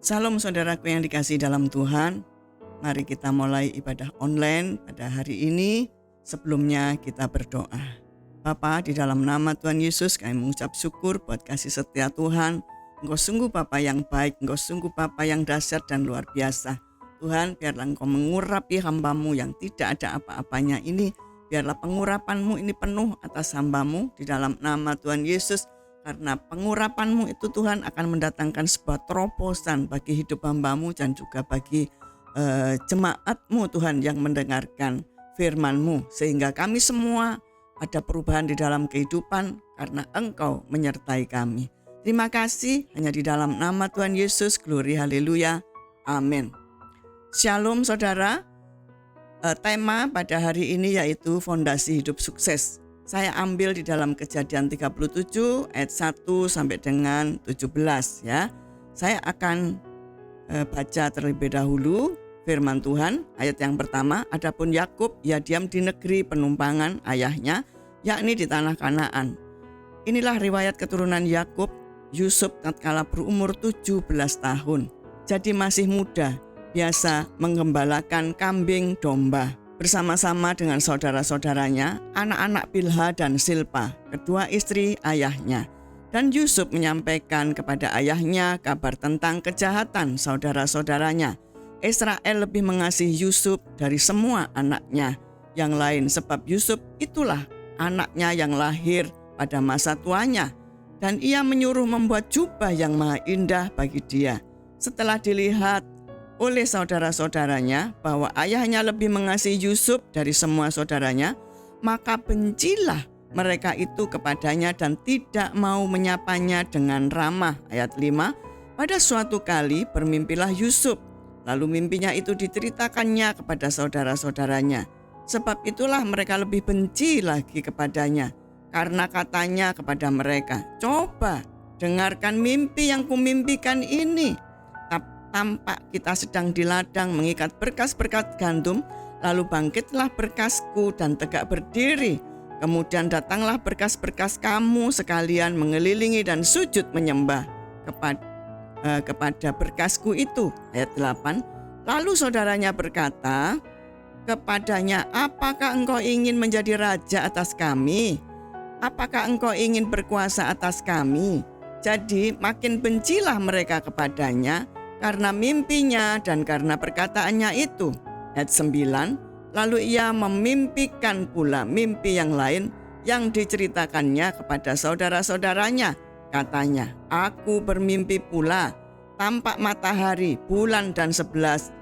Salam saudaraku yang dikasihi dalam Tuhan. Mari kita mulai ibadah online pada hari ini. Sebelumnya kita berdoa. Bapa, di dalam nama Tuhan Yesus kami mengucap syukur buat kasih setia Tuhan. Engkau sungguh Bapa yang baik, Engkau sungguh Bapa yang dahsyat dan luar biasa. Tuhan, biarlah Engkau mengurapi hamba-Mu yang tidak ada apa-apanya ini. Biarlah pengurapan-Mu ini penuh atas hamba-Mu di dalam nama Tuhan Yesus. Karena pengurapan-Mu itu Tuhan akan mendatangkan sebuah terobosan bagi hidup hamba-Mu dan juga bagi jemaat-Mu Tuhan yang mendengarkan firman-Mu. Sehingga kami semua ada perubahan di dalam kehidupan karena Engkau menyertai kami. Terima kasih, hanya di dalam nama Tuhan Yesus, glory haleluya, amin. Shalom saudara, tema pada hari ini yaitu fondasi hidup sukses. Saya ambil di dalam Kejadian 37 ayat 1 sampai dengan 17 ya. Saya akan baca terlebih dahulu firman Tuhan. Ayat yang pertama, adapun Yakub ia diam di negeri penumpangan ayahnya, yakni di tanah Kanaan. Inilah riwayat keturunan Yakub. Yusuf tatkala berumur 17 tahun. Jadi masih muda, biasa menggembalakan kambing domba bersama-sama dengan saudara-saudaranya, anak-anak Bilha dan Silpa, kedua istri ayahnya. Dan Yusuf menyampaikan kepada ayahnya kabar tentang kejahatan saudara-saudaranya. Israel lebih mengasihi Yusuf dari semua anaknya yang lain, sebab Yusuf itulah anaknya yang lahir pada masa tuanya. Dan ia menyuruh membuat jubah yang maha indah bagi dia. Setelah dilihat oleh saudara-saudaranya bahwa ayahnya lebih mengasihi Yusuf dari semua saudaranya, maka bencilah mereka itu kepadanya dan tidak mau menyapanya dengan ramah. Ayat 5, pada suatu kali bermimpilah Yusuf, lalu mimpinya itu diceritakannya kepada saudara-saudaranya. Sebab itulah mereka lebih benci lagi kepadanya, karena katanya kepada mereka, coba dengarkan mimpi yang kumimpikan ini. Tampak kita sedang di ladang mengikat berkas-berkas gandum, lalu bangkitlah berkasku dan tegak berdiri. Kemudian datanglah berkas-berkas kamu sekalian mengelilingi dan sujud menyembah kepada berkasku itu. Ayat 8, lalu saudaranya berkata kepadanya, apakah engkau ingin menjadi raja atas kami? Apakah engkau ingin berkuasa atas kami? Jadi makin bencilah mereka kepadanya karena mimpinya dan karena perkataannya itu. Ayat 9, lalu ia memimpikan pula mimpi yang lain yang diceritakannya kepada saudara-saudaranya. Katanya, aku bermimpi pula, tampak matahari, bulan dan 11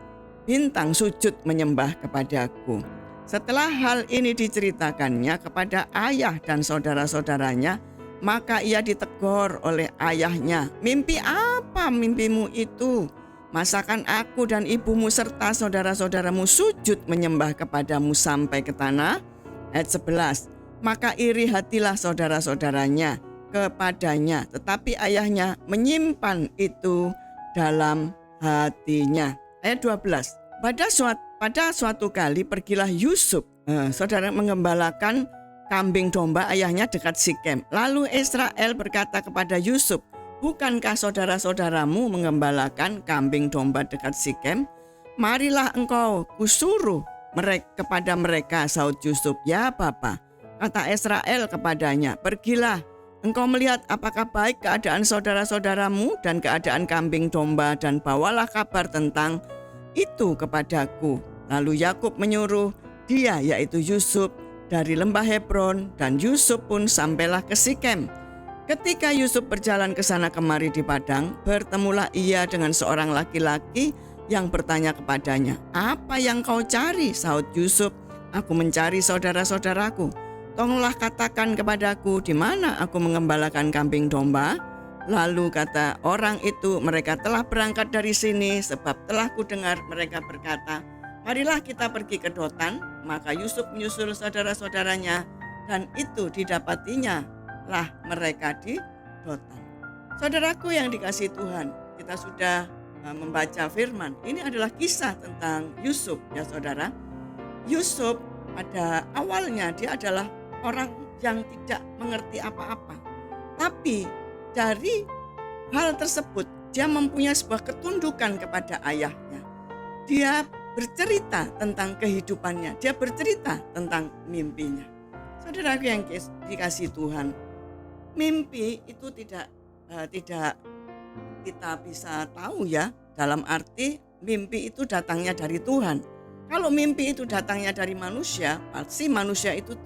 bintang sujud menyembah kepadaku. Setelah hal ini diceritakannya kepada ayah dan saudara-saudaranya, maka ia ditegur oleh ayahnya. Mimpi apa mimpimu itu? Masakan aku dan ibumu serta saudara-saudaramu sujud menyembah kepadamu sampai ke tanah? Ayat 11, maka iri hatilah saudara-saudaranya kepadanya, tetapi ayahnya menyimpan itu dalam hatinya. Ayat 12, pada suatu kali pergilah Yusuf, saudara menggembalakan kambing domba ayahnya dekat Sikem. Lalu Israel berkata kepada Yusuf, bukankah saudara-saudaramu menggembalakan kambing domba dekat Sikem? Marilah engkau kusuruh kepada mereka, sahut Yusuf. Ya Bapa, kata Israel kepadanya, pergilah, engkau melihat apakah baik keadaan saudara-saudaramu dan keadaan kambing domba, dan bawalah kabar tentang itu kepadaku. Lalu Yakub menyuruh dia, yaitu Yusuf, dari lembah Hebron, dan Yusuf pun sampailah ke Sikem. Ketika Yusuf berjalan ke sana kemari di padang, bertemulah ia dengan seorang laki-laki yang bertanya kepadanya, apa yang kau cari? Sahut Yusuf, aku mencari saudara-saudaraku. Tolonglah katakan kepadaku, di mana aku mengembalakan kambing domba? Lalu kata orang itu, mereka telah berangkat dari sini, sebab telah kudengar mereka berkata, marilah kita pergi ke Dotan. Maka Yusuf menyusul saudara-saudaranya, dan itu didapatinya lah mereka di Dotan. Saudaraku yang dikasihi Tuhan, kita sudah membaca firman. Ini adalah kisah tentang Yusuf ya saudara. Yusuf pada awalnya dia adalah orang yang tidak mengerti apa-apa. Tapi dari hal tersebut Dia mempunyai sebuah ketundukan kepada ayahnya. Dia bercerita tentang kehidupannya, dia bercerita tentang mimpinya. Saudaraku yang dikasihi Tuhan, mimpi itu tidak kita bisa tahu ya, dalam arti mimpi itu datangnya dari Tuhan. Kalau mimpi itu datangnya dari manusia, pasti manusia itu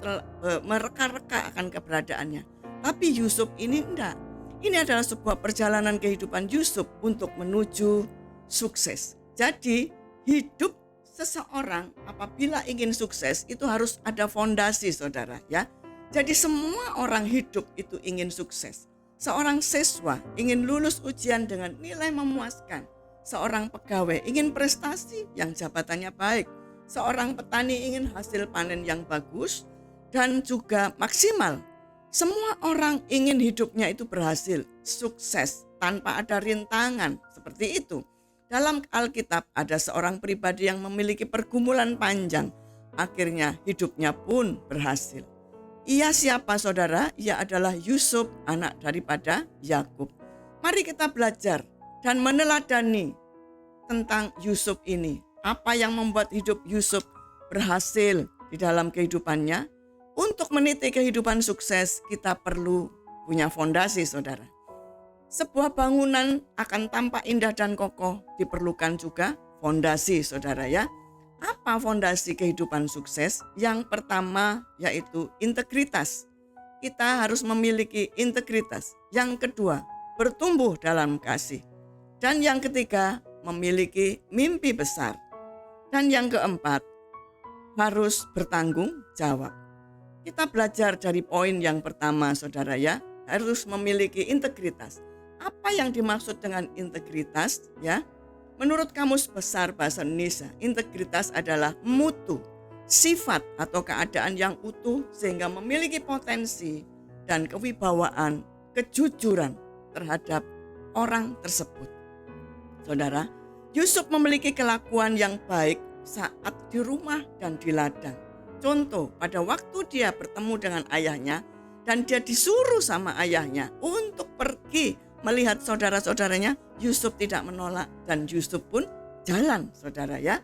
mereka-reka akan keberadaannya. Tapi Yusuf ini enggak. Ini adalah sebuah perjalanan kehidupan Yusuf untuk menuju sukses. Jadi hidup seseorang apabila ingin sukses itu harus ada fondasi, saudara ya. Jadi semua orang hidup itu ingin sukses. Seorang siswa ingin lulus ujian dengan nilai memuaskan. Seorang pegawai ingin prestasi yang jabatannya baik. Seorang petani ingin hasil panen yang bagus dan juga maksimal. Semua orang ingin hidupnya itu berhasil, sukses, tanpa ada rintangan, seperti itu. Dalam Alkitab ada seorang pribadi yang memiliki pergumulan panjang, akhirnya hidupnya pun berhasil. Ia siapa, saudara? Ia adalah Yusuf, anak daripada Yakub. Mari kita belajar dan meneladani tentang Yusuf ini. Apa yang membuat hidup Yusuf berhasil di dalam kehidupannya? Untuk meniti kehidupan sukses, kita perlu punya fondasi, saudara. Sebuah bangunan akan tampak indah dan kokoh, diperlukan juga fondasi, saudara ya. Apa fondasi kehidupan sukses? Yang pertama yaitu integritas. Kita harus memiliki integritas. Yang kedua, bertumbuh dalam kasih. Dan yang ketiga, memiliki mimpi besar. Dan yang keempat, harus bertanggung jawab. Kita belajar dari poin yang pertama, saudara ya, harus memiliki integritas. Apa yang dimaksud dengan integritas ya? Menurut Kamus Besar Bahasa Indonesia, integritas adalah mutu, sifat atau keadaan yang utuh sehingga memiliki potensi dan kewibawaan, kejujuran terhadap orang tersebut. Saudara, Yusuf memiliki kelakuan yang baik saat di rumah dan di ladang. Contoh, pada waktu dia bertemu dengan ayahnya dan dia disuruh sama ayahnya untuk pergi melihat saudara-saudaranya, Yusuf tidak menolak dan Yusuf pun jalan, saudara ya.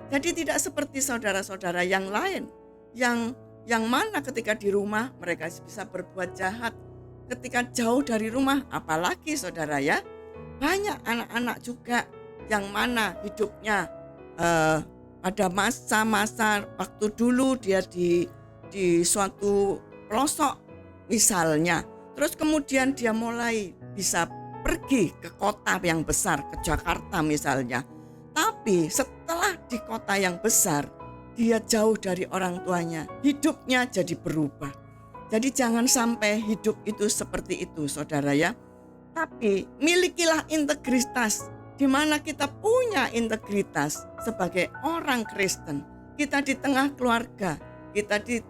Jadi tidak seperti saudara-saudara yang lain yang mana ketika di rumah mereka bisa berbuat jahat, ketika jauh dari rumah apalagi, saudara ya. Banyak anak-anak juga yang mana hidupnya ada masa-masa waktu dulu dia di suatu pelosok misalnya. Terus kemudian dia mulai bisa pergi ke kota yang besar, ke Jakarta misalnya. Tapi setelah di kota yang besar, dia jauh dari orang tuanya. Hidupnya jadi berubah. Jadi jangan sampai hidup itu seperti itu, saudara ya. Tapi milikilah integritas, di mana kita punya integritas sebagai orang Kristen. Kita di tengah keluarga, kita di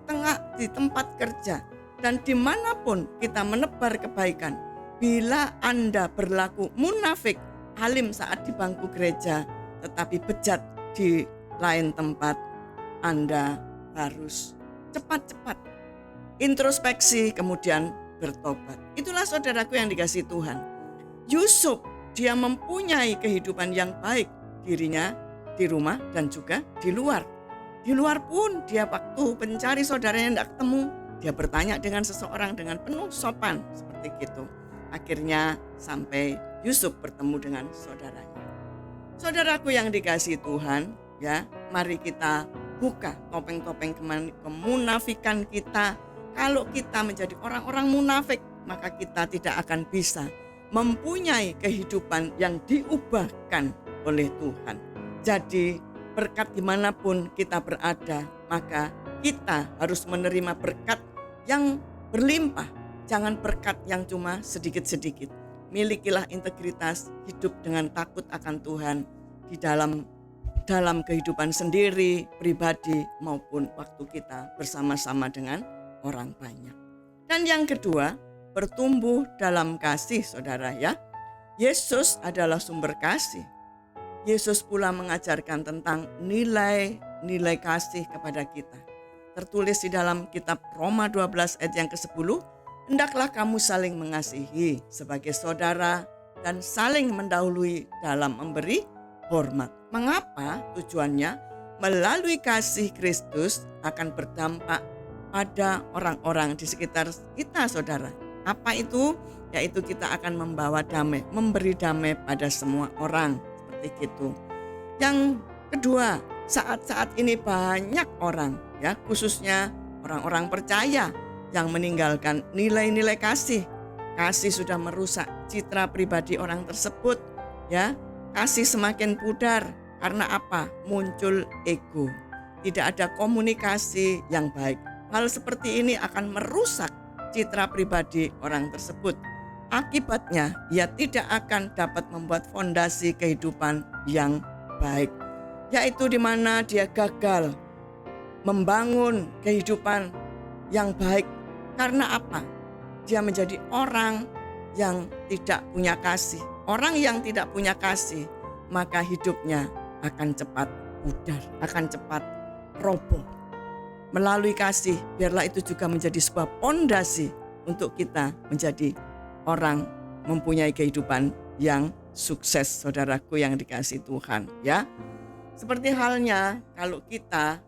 tempat kerja, dan dimanapun kita menebar kebaikan. Bila Anda berlaku munafik, alim saat di bangku gereja, tetapi bejat di lain tempat, Anda harus cepat-cepat introspeksi kemudian bertobat. Itulah saudaraku yang dikasihi Tuhan. Yusuf, dia mempunyai kehidupan yang baik, dirinya di rumah dan juga di luar. Di luar pun dia waktu mencari saudaranya tidak ketemu, dia bertanya dengan seseorang dengan penuh sopan seperti itu. Akhirnya sampai Yusuf bertemu dengan saudaranya. Saudaraku yang dikasihi Tuhan, ya, mari kita buka topeng-topeng kemunafikan kita. Kalau kita menjadi orang-orang munafik, maka kita tidak akan bisa mempunyai kehidupan yang diubahkan oleh Tuhan. Jadi berkat dimanapun kita berada, maka kita harus menerima berkat yang berlimpah. Jangan berkat yang cuma sedikit-sedikit. Milikilah integritas, hidup dengan takut akan Tuhan di dalam kehidupan sendiri, pribadi, maupun waktu kita bersama-sama dengan orang banyak. Dan yang kedua, bertumbuh dalam kasih, saudara ya. Yesus adalah sumber kasih. Yesus pula mengajarkan tentang nilai kasih kepada kita. Tertulis di dalam kitab Roma 12 ayat yang ke-10, hendaklah kamu saling mengasihi sebagai saudara dan saling mendahului dalam memberi hormat. Mengapa? Tujuannya melalui kasih Kristus akan berdampak pada orang-orang di sekitar kita, saudara. Apa itu? Yaitu kita akan membawa damai, memberi damai pada semua orang, seperti itu. Yang kedua, saat-saat ini banyak orang, ya, khususnya orang-orang percaya yang meninggalkan nilai-nilai kasih. Kasih sudah merusak citra pribadi orang tersebut, ya. Kasih semakin pudar karena apa? Muncul ego. Tidak ada komunikasi yang baik. Hal seperti ini akan merusak citra pribadi orang tersebut. Akibatnya, ia tidak akan dapat membuat fondasi kehidupan yang baik, yaitu di mana dia gagal membangun kehidupan yang baik. Karena apa? Dia menjadi orang yang tidak punya kasih. Orang yang tidak punya kasih, maka hidupnya akan cepat pudar, akan cepat roboh. Melalui kasih, biarlah itu juga menjadi sebuah pondasi untuk kita menjadi orang mempunyai kehidupan yang sukses, saudaraku yang dikasihi Tuhan, ya. Seperti halnya kalau kita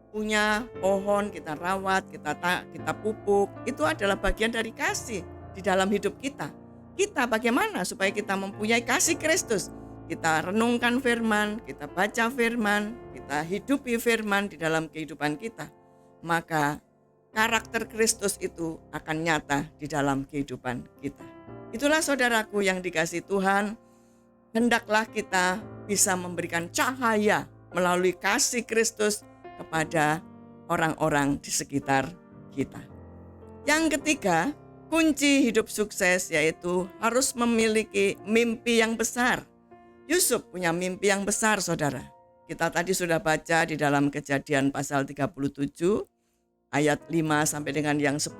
punya pohon, kita rawat, kita pupuk, itu adalah bagian dari kasih di dalam hidup kita. Kita bagaimana supaya kita mempunyai kasih Kristus? Kita renungkan firman, kita baca firman, kita hidupi firman di dalam kehidupan kita. Maka karakter Kristus itu akan nyata di dalam kehidupan kita. Itulah saudaraku yang dikasihi Tuhan, hendaklah kita bisa memberikan cahaya melalui kasih Kristus kepada orang-orang di sekitar kita. Yang ketiga, kunci hidup sukses yaitu harus memiliki mimpi yang besar. Yusuf punya mimpi yang besar, saudara. Kita tadi sudah baca di dalam Kejadian pasal 37 ayat 5 sampai dengan yang 10.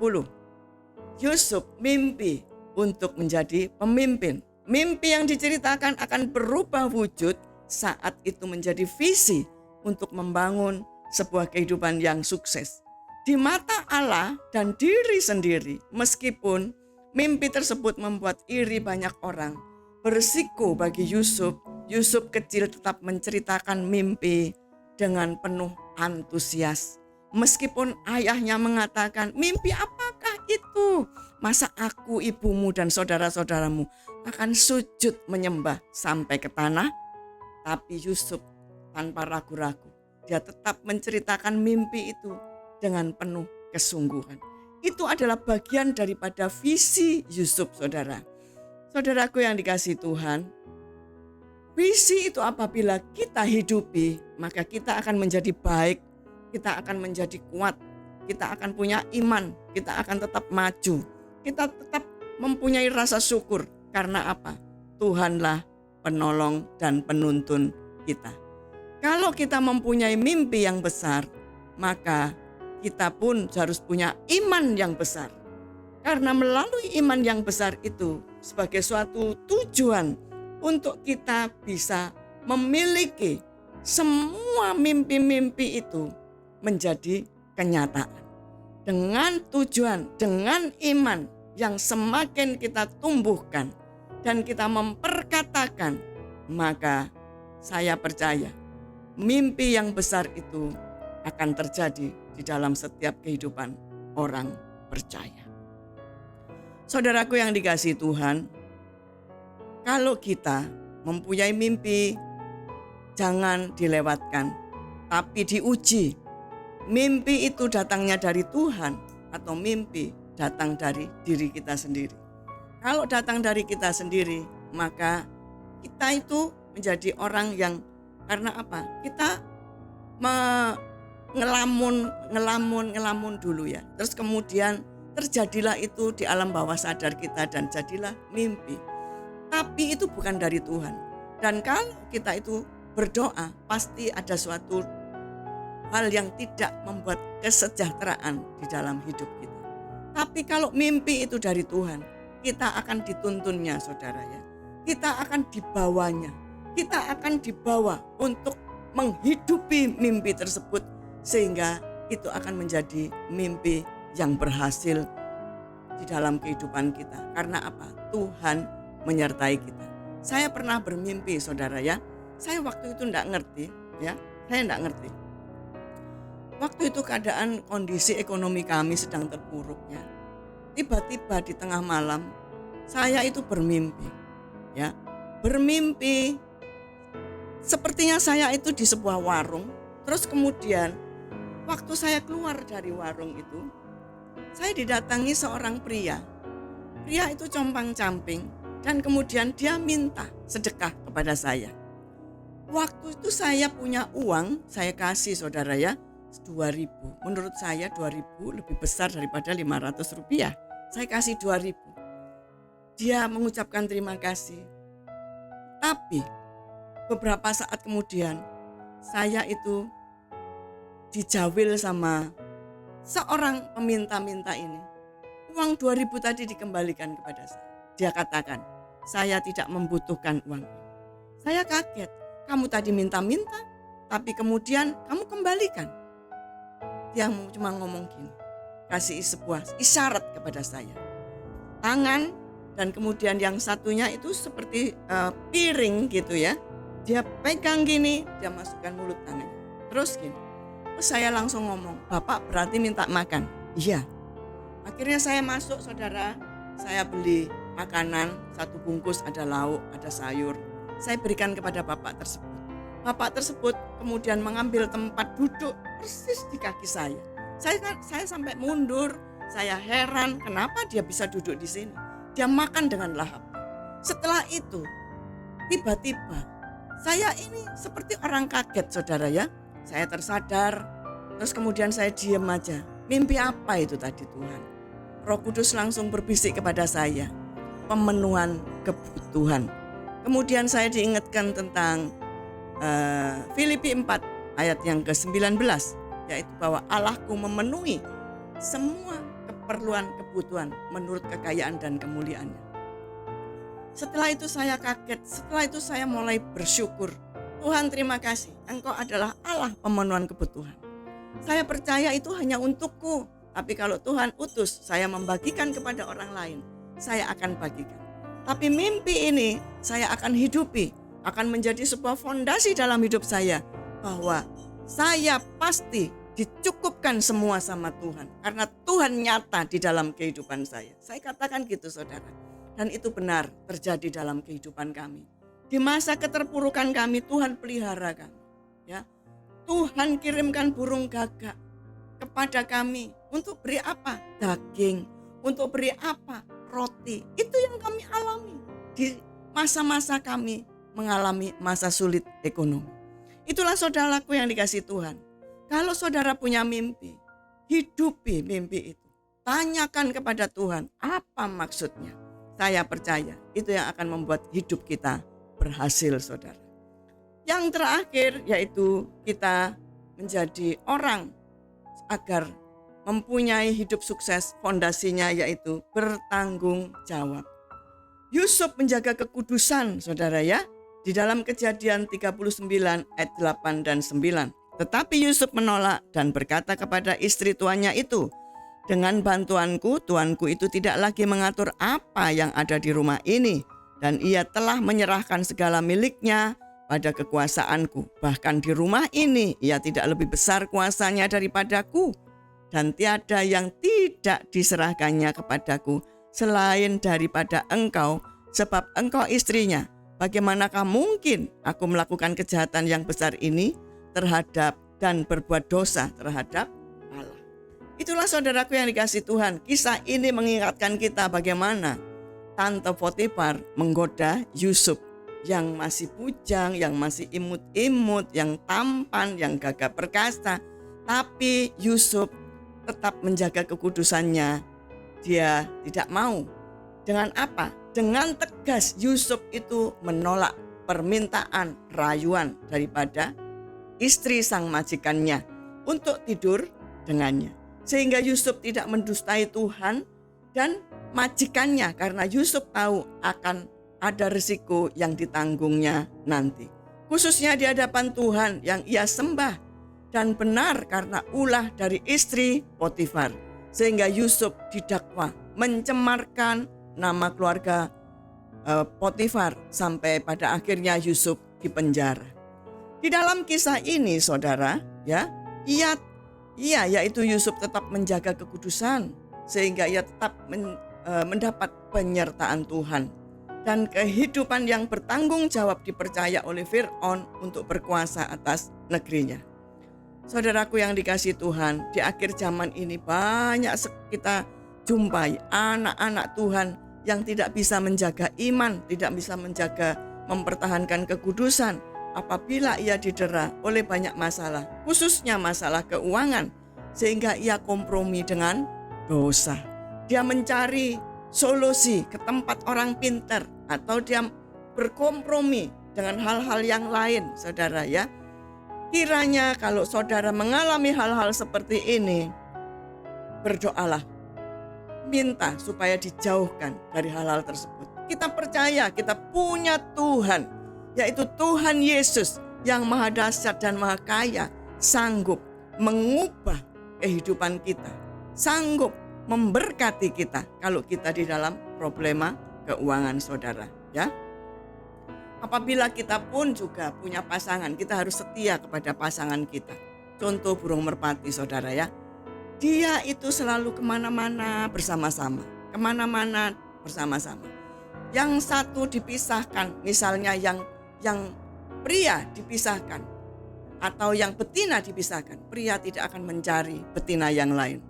Yusuf mimpi untuk menjadi pemimpin. Mimpi yang diceritakan akan berubah wujud saat itu menjadi visi untuk membangun sebuah kehidupan yang sukses di mata Allah dan diri sendiri. Meskipun mimpi tersebut membuat iri banyak orang, berisiko bagi Yusuf. Yusuf kecil tetap menceritakan mimpi dengan penuh antusias. Meskipun ayahnya mengatakan, mimpi apakah itu? Masa aku, ibumu dan saudara-saudaramu akan sujud menyembah sampai ke tanah? Tapi Yusuf tanpa ragu-ragu, dia tetap menceritakan mimpi itu dengan penuh kesungguhan. Itu adalah bagian daripada visi Yusuf, saudara. Saudaraku yang dikasihi Tuhan, visi itu apabila kita hidupi, maka kita akan menjadi baik, kita akan menjadi kuat, kita akan punya iman, kita akan tetap maju, kita tetap mempunyai rasa syukur. Karena apa? Tuhanlah penolong dan penuntun kita. Kalau kita mempunyai mimpi yang besar, maka kita pun harus punya iman yang besar. Karena melalui iman yang besar itu sebagai suatu tujuan untuk kita bisa memiliki semua mimpi-mimpi itu menjadi kenyataan. Dengan tujuan, dengan iman yang semakin kita tumbuhkan dan kita memperkatakan, maka saya percaya mimpi yang besar itu akan terjadi di dalam setiap kehidupan orang percaya. Saudaraku yang dikasihi Tuhan, kalau kita mempunyai mimpi, jangan dilewatkan, tapi diuji. Mimpi itu datangnya dari Tuhan atau mimpi datang dari diri kita sendiri. Kalau datang dari kita sendiri, maka kita itu menjadi orang yang karena apa? Kita ngelamun dulu ya. Terus kemudian terjadilah itu di alam bawah sadar kita dan jadilah mimpi. Tapi itu bukan dari Tuhan. Dan kalau kita itu berdoa, pasti ada suatu hal yang tidak membuat kesejahteraan di dalam hidup kita. Tapi kalau mimpi itu dari Tuhan, kita akan dituntunnya, saudara ya. Kita akan dibawanya. Kita akan dibawa untuk menghidupi mimpi tersebut sehingga itu akan menjadi mimpi yang berhasil di dalam kehidupan kita. Karena apa? Tuhan menyertai kita. Saya pernah bermimpi, saudara ya. Saya waktu itu enggak ngerti, ya. Saya enggak ngerti. Waktu itu keadaan kondisi ekonomi kami sedang terpuruk, ya. Tiba-tiba di tengah malam saya itu bermimpi, ya. Bermimpi sepertinya saya itu di sebuah warung. Terus kemudian waktu saya keluar dari warung itu, saya didatangi seorang pria. Pria itu compang-camping dan kemudian dia minta sedekah kepada saya. Waktu itu saya punya uang, saya kasih, saudara ya, 2.000. Menurut saya 2.000 lebih besar daripada 500 rupiah. Saya kasih 2.000. Dia mengucapkan terima kasih. Tapi beberapa saat kemudian saya itu dijawil sama seorang peminta-minta ini. Uang 2.000 tadi dikembalikan kepada saya. Dia katakan, saya tidak membutuhkan uang. Saya kaget, kamu tadi minta-minta, tapi kemudian kamu kembalikan. Dia cuma ngomong gini, kasih sebuah isyarat kepada saya. Tangan dan kemudian yang satunya itu seperti piring gitu ya. Dia pegang gini, dia masukkan mulut tangannya. Terus gini, terus saya langsung ngomong, Bapak berarti minta makan? Iya. Akhirnya saya masuk, saudara, saya beli makanan, 1 bungkus, ada lauk, ada sayur. Saya berikan kepada bapak tersebut. Bapak tersebut kemudian mengambil tempat duduk persis di kaki saya. Saya sampai mundur, saya heran kenapa dia bisa duduk di sini. Dia makan dengan lahap. Setelah itu, tiba-tiba saya ini seperti orang kaget, saudara ya. Saya tersadar, terus kemudian saya diam aja. Mimpi apa itu tadi Tuhan? Roh Kudus langsung berbisik kepada saya, pemenuhan kebutuhan. Kemudian saya diingatkan tentang Filipi 4 ayat yang ke-19, yaitu bahwa Allahku memenuhi semua keperluan kebutuhan menurut kekayaan dan kemuliaannya. Setelah itu saya kaget, setelah itu saya mulai bersyukur. Tuhan terima kasih, Engkau adalah Allah pemenuhan kebutuhan. Saya percaya itu hanya untukku. Tapi kalau Tuhan utus saya membagikan kepada orang lain, saya akan bagikan. Tapi mimpi ini saya akan hidupi, akan menjadi sebuah fondasi dalam hidup saya. Bahwa saya pasti dicukupkan semua sama Tuhan. Karena Tuhan nyata di dalam kehidupan saya. Saya katakan gitu, saudara. Dan itu benar terjadi dalam kehidupan kami. Di masa keterpurukan kami, Tuhan pelihara kami. Ya, Tuhan kirimkan burung gagak kepada kami untuk beri apa? Daging. Untuk beri apa? Roti. Itu yang kami alami di masa-masa kami mengalami masa sulit ekonomi. Itulah saudaraku yang dikasihi Tuhan. Kalau saudara punya mimpi, hidupi mimpi itu. Tanyakan kepada Tuhan apa maksudnya. Saya percaya itu yang akan membuat hidup kita berhasil, saudara. Yang terakhir yaitu kita menjadi orang agar mempunyai hidup sukses, fondasinya yaitu bertanggung jawab. Yusuf menjaga kekudusan, saudara ya, di dalam Kejadian 39 ayat 8 dan 9. Tetapi Yusuf menolak dan berkata kepada istri tuannya itu, dengan bantuanku, tuanku itu tidak lagi mengatur apa yang ada di rumah ini, dan ia telah menyerahkan segala miliknya pada kekuasaanku. Bahkan di rumah ini ia tidak lebih besar kuasanya daripadaku, dan tiada yang tidak diserahkannya kepadaku selain daripada engkau, sebab engkau istrinya. Bagaimanakah mungkin aku melakukan kejahatan yang besar ini terhadap dan berbuat dosa terhadap Allah? Itulah saudaraku yang dikasihi Tuhan. Kisah ini mengingatkan kita bagaimana Tante Potifar menggoda Yusuf yang masih bujang, yang masih imut-imut, yang tampan, yang gagah perkasa. Tapi Yusuf tetap menjaga kekudusannya. Dia tidak mau. Dengan apa? Dengan tegas Yusuf itu menolak permintaan rayuan daripada istri sang majikannya untuk tidur dengannya. Sehingga Yusuf tidak mendustai Tuhan dan majikannya, karena Yusuf tahu akan ada risiko yang ditanggungnya nanti. Khususnya di hadapan Tuhan yang ia sembah dan benar karena ulah dari istri Potifar. Sehingga Yusuf didakwa mencemarkan nama keluarga Potifar sampai pada akhirnya Yusuf dipenjara. Di dalam kisah ini saudara, ya, yaitu Yusuf tetap menjaga kekudusan sehingga ia tetap mendapat penyertaan Tuhan dan kehidupan yang bertanggung jawab dipercaya oleh Fir'aun untuk berkuasa atas negerinya. Saudaraku yang dikasihi Tuhan, di akhir zaman ini banyak kita jumpai anak-anak Tuhan yang tidak bisa menjaga iman, tidak bisa menjaga mempertahankan kekudusan apabila ia didera oleh banyak masalah, khususnya masalah keuangan, sehingga ia kompromi dengan dosa. Dia mencari solusi ke tempat orang pintar atau dia berkompromi dengan hal-hal yang lain, saudara ya. Kiranya kalau saudara mengalami hal-hal seperti ini, berdoalah, minta supaya dijauhkan dari hal-hal tersebut. Kita percaya kita punya Tuhan, yaitu Tuhan Yesus yang maha dahsyat dan maha kaya, sanggup mengubah kehidupan kita, sanggup memberkati kita kalau kita di dalam problema keuangan saudara ya. Apabila kita pun juga punya pasangan, kita harus setia kepada pasangan kita. Contoh burung merpati saudara ya, dia itu selalu kemana-mana bersama-sama, Yang satu dipisahkan, misalnya yang pria dipisahkan atau yang betina dipisahkan, pria tidak akan mencari betina yang lain.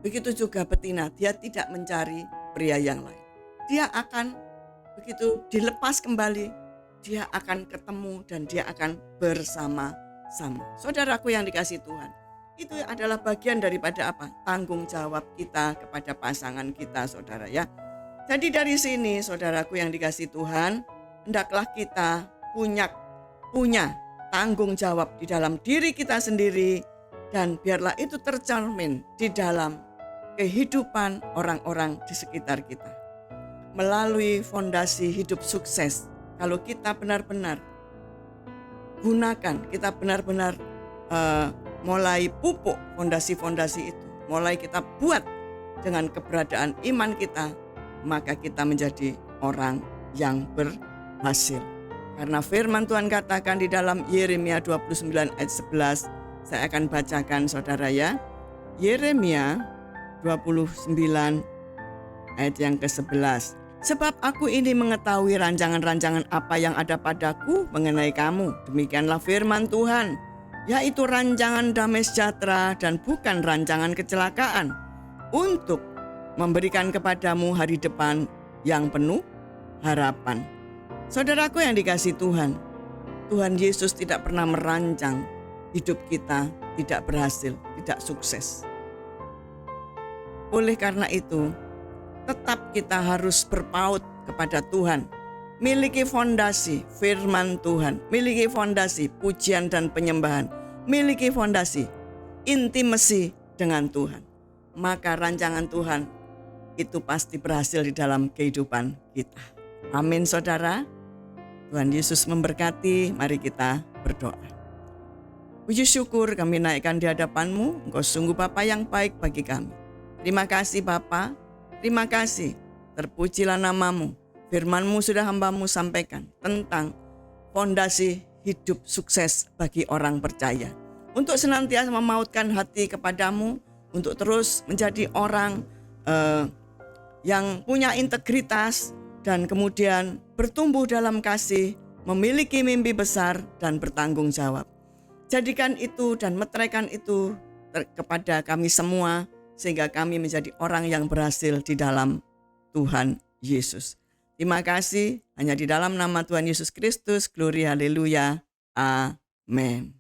Begitu juga betina, dia tidak mencari pria yang lain. Dia akan begitu dilepas kembali, dia akan ketemu dan dia akan bersama-sama. Saudaraku yang dikasihi Tuhan, itu adalah bagian daripada apa? Tanggung jawab kita kepada pasangan kita, saudara ya. Jadi dari sini, saudaraku yang dikasihi Tuhan, hendaklah kita punya tanggung jawab di dalam diri kita sendiri, dan biarlah itu tercermin di dalam kehidupan orang-orang di sekitar kita. Melalui fondasi hidup sukses, kalau kita benar-benar gunakan, kita benar-benar mulai pupuk fondasi-fondasi itu, mulai kita buat dengan keberadaan iman kita, maka kita menjadi orang yang berhasil. Karena firman Tuhan katakan di dalam Yeremia 29 ayat 11, saya akan bacakan saudara ya. Yeremia 29 ayat yang ke-11. Sebab aku ini mengetahui rancangan-rancangan apa yang ada padaku mengenai kamu. Demikianlah firman Tuhan, yaitu rancangan damai sejahtera dan bukan rancangan kecelakaan, untuk memberikan kepadamu hari depan yang penuh harapan. Saudaraku yang dikasihi Tuhan, Tuhan Yesus tidak pernah merancang hidup kita tidak berhasil, tidak sukses. Oleh karena itu, tetap kita harus berpaut kepada Tuhan, miliki fondasi firman Tuhan, miliki fondasi pujian dan penyembahan, miliki fondasi intimasi dengan Tuhan. Maka rancangan Tuhan itu pasti berhasil di dalam kehidupan kita. Amin saudara. Tuhan Yesus memberkati, mari kita berdoa. Puji syukur kami naikkan di hadapan-Mu, Engkau sungguh Bapa yang baik bagi kami. Terima kasih Bapa. Terima kasih, terpujilah nama-Mu. Firman-Mu sudah hamba-Mu sampaikan tentang fondasi hidup sukses bagi orang percaya. Untuk senantiasa memautkan hati kepadamu, untuk terus menjadi orang yang punya integritas dan kemudian bertumbuh dalam kasih, memiliki mimpi besar dan bertanggung jawab. Jadikan itu dan meteraikan itu kepada kami semua, sehingga kami menjadi orang yang berhasil di dalam Tuhan Yesus. Terima kasih, hanya di dalam nama Tuhan Yesus Kristus, glory haleluya, amin.